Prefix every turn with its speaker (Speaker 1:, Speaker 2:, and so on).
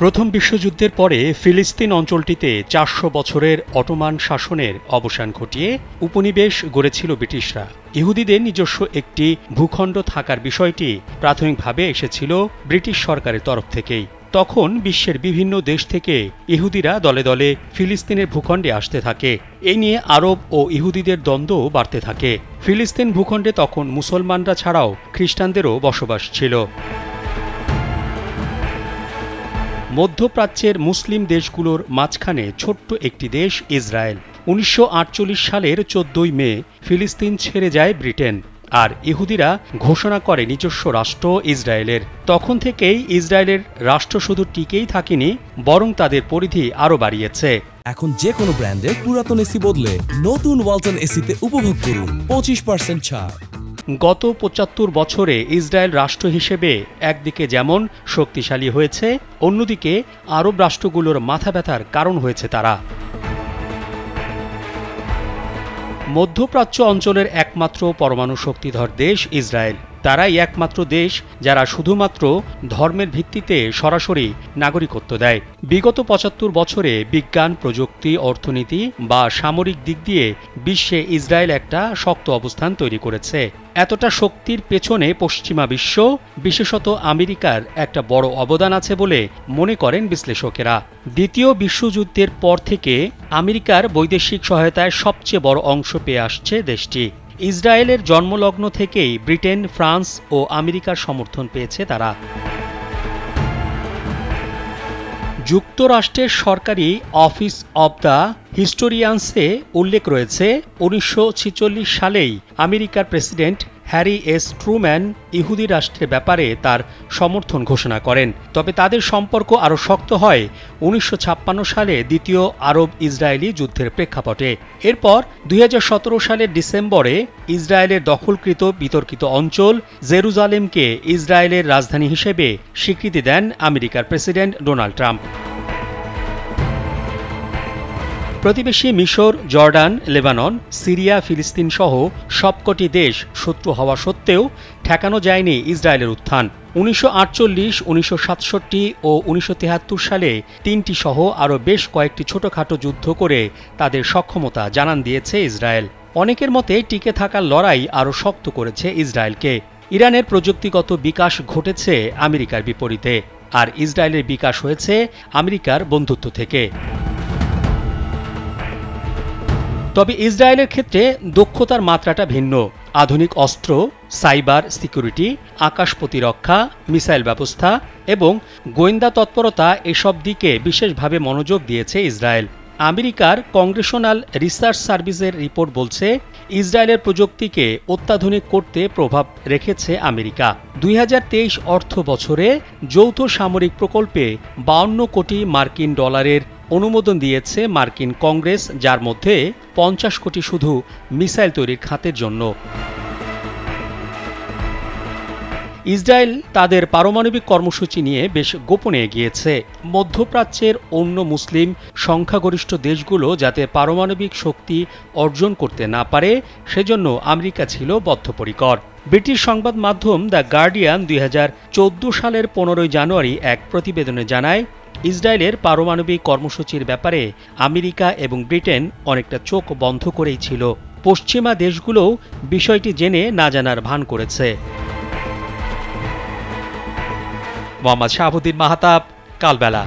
Speaker 1: প্রথম বিশ্বযুদ্ধের পরে ফিলিস্তিন অঞ্চলটিতে ৪০০ বছরের অটোমান শাসনের অবসান ঘটিয়ে উপনিবেশ গড়েছিল ব্রিটিশরা। ইহুদিদের নিজস্ব একটি ভূখণ্ড থাকার বিষয়টি প্রাথমিকভাবে এসেছিল ব্রিটিশ সরকারের তরফ থেকেই। তখন বিশ্বের বিভিন্ন দেশ থেকে ইহুদিরা দলে দলে ফিলিস্তিনের ভূখণ্ডে আসতে থাকে। এই নিয়ে আরব ও ইহুদিদের দ্বন্দ্বও বাড়তে থাকে। ফিলিস্তিন ভূখণ্ডে তখন মুসলমানরা ছাড়াও খ্রিস্টানদেরও বসবাস ছিল। মধ্যপ্রাচ্যের মুসলিম দেশগুলোর মাঝখানে ছোট্ট একটি দেশ ইসরায়েল। ১৯৪৮ সালের ১৪ই মে ফিলিস্তিন ছেড়ে যায় ব্রিটেন, আর ইহুদিরা ঘোষণা করে নিজস্ব রাষ্ট্র ইসরায়েলের। তখন থেকেই ইসরায়েলের রাষ্ট্র শুধু টিকেই থাকেনি, বরং তাদের পরিধি আরও বাড়িয়েছে।
Speaker 2: এখন যে কোনো ব্র্যান্ডের পুরাতন এসি বদলে নতুন ওয়ালটন এসিতে উপভোগ করুন ২৫% ছাড়।
Speaker 1: গত ৭৫ বছরে ইসরায়েল রাষ্ট্র হিসেবে একদিকে যেমন শক্তিশালী হয়েছে, অন্যদিকে আরব রাষ্ট্রগুলোর মাথা ব্যথার কারণ হয়েছে তারা। মধ্যপ্রাচ্য অঞ্চলের একমাত্র পরমাণু শক্তিধর দেশ ইসরায়েল। তারাই একমাত্র দেশ যারা শুধুমাত্র ধর্মের ভিত্তিতে সরাসরি নাগরিকত্ব দেয়। বিগত ৭৫ বছরে বিজ্ঞান, প্রযুক্তি, অর্থনীতি বা সামরিক দিক দিয়ে বিশ্বে ইসরায়েল একটা শক্ত অবস্থান তৈরি করেছে। এতটা শক্তির পেছনে পশ্চিমা বিশ্ব, বিশেষত আমেরিকার একটা বড় অবদান আছে বলে মনে করেন বিশ্লেষকেরা। দ্বিতীয় বিশ্বযুদ্ধের পর থেকে আমেরিকার বৈদেশিক সহায়তায় সবচেয়ে বড় অংশ পেয়ে আসছে দেশটি। ইসরায়েলের জন্মলগ্ন থেকেই ব্রিটেন, ফ্রান্স ও আমেরিকার সমর্থন পেয়েছে তারা। যুক্তরাষ্ট্রের সরকারি অফিস অব দ্য হিস্টোরিয়ানসে উল্লেখ রয়েছে ১৯৪৬ সালেই আমেরিকার প্রেসিডেন্ট হ্যারি এস ট্রুম্যান ইহুদি রাষ্ট্রের ব্যাপারে তার সমর্থন ঘোষণা করেন। তবে তাদের সম্পর্ক আরও শক্ত হয় ১৯৫৬ সালে দ্বিতীয় আরব ইসরায়েলি যুদ্ধের প্রেক্ষাপটে। এরপর ২০১৭ সালের ডিসেম্বরে ইসরায়েলের দখলকৃত বিতর্কিত অঞ্চল জেরুজালেমকে ইসরায়েলের রাজধানী হিসেবে স্বীকৃতি দেন আমেরিকার প্রেসিডেন্ট ডোনাল্ড ট্রাম্প। প্রতিবেশী মিশর, জর্ডান, লেবানন, সিরিয়া, ফিলিস্তিন সহ সবকটি দেশ শত্রু হওয়া সত্ত্বেও ঠেকানো যায়নি ইসরায়েলের উত্থান। ১৯৪৮, ১৯৬৭ ও ১৯৭৩ সালে তিনটি সহ আরও বেশ কয়েকটি ছোটখাটো যুদ্ধ করে তাদের সক্ষমতা জানান দিয়েছে ইসরায়েল। অনেকের মতে টিকে থাকার লড়াই আরও শক্ত করেছে ইসরায়েলকে। ইরানের প্রযুক্তিগত বিকাশ ঘটেছে আমেরিকার বিপরীতে, আর ইসরায়েলের বিকাশ হয়েছে আমেরিকার বন্ধুত্ব থেকে। তবে ইসরায়েলের ক্ষেত্রে দক্ষতার মাত্রাটা ভিন্ন। আধুনিক অস্ত্র, সাইবার সিকিউরিটি, আকাশ প্রতিরক্ষা, মিসাইল ব্যবস্থা এবং গোয়েন্দা তৎপরতা এসব দিকে বিশেষভাবে মনোযোগ দিয়েছে ইসরায়েল। আমেরিকার কংগ্রেশনাল রিসার্চ সার্ভিসের রিপোর্ট বলছে, ইসরায়েলের প্রযুক্তিকে অত্যাধুনিক করতে প্রভাব রেখেছে আমেরিকা। ২০২৩ অর্থ বছরে যৌথ সামরিক প্রকল্পে ৫২ কোটি মার্কিন ডলারের অনুমোদন দিয়েছে মার্কিন কংগ্রেস, যার মধ্যে ৫০ কোটি শুধু মিসাইল তৈরির খাতের জন্য। ইসরায়েল তাদের পারমাণবিক কর্মসূচি নিয়ে বেশ গোপনে এগিয়েছে। মধ্যপ্রাচ্যের অন্য মুসলিম সংখ্যাগরিষ্ঠ দেশগুলো যাতে পারমাণবিক শক্তি অর্জন করতে না পারে, সেজন্য আমেরিকা ছিল বদ্ধপরিকর। ব্রিটিশ সংবাদ মাধ্যম দ্য গার্ডিয়ান ২০১৪ সালের ১৫ জানুয়ারি এক প্রতিবেদনে জানায়, ইসরায়েলের পারমাণবিক কর্মসূচির ব্যাপারে আমেরিকা এবং ব্রিটেন অনেকটা চোখ বন্ধ করেই ছিল। পশ্চিমা দেশগুলোও বিষয়টি জেনে না জানার ভান করেছে। মোহাম্মদ শাহাবুদ্দিন মাহতাব, কালবেলা।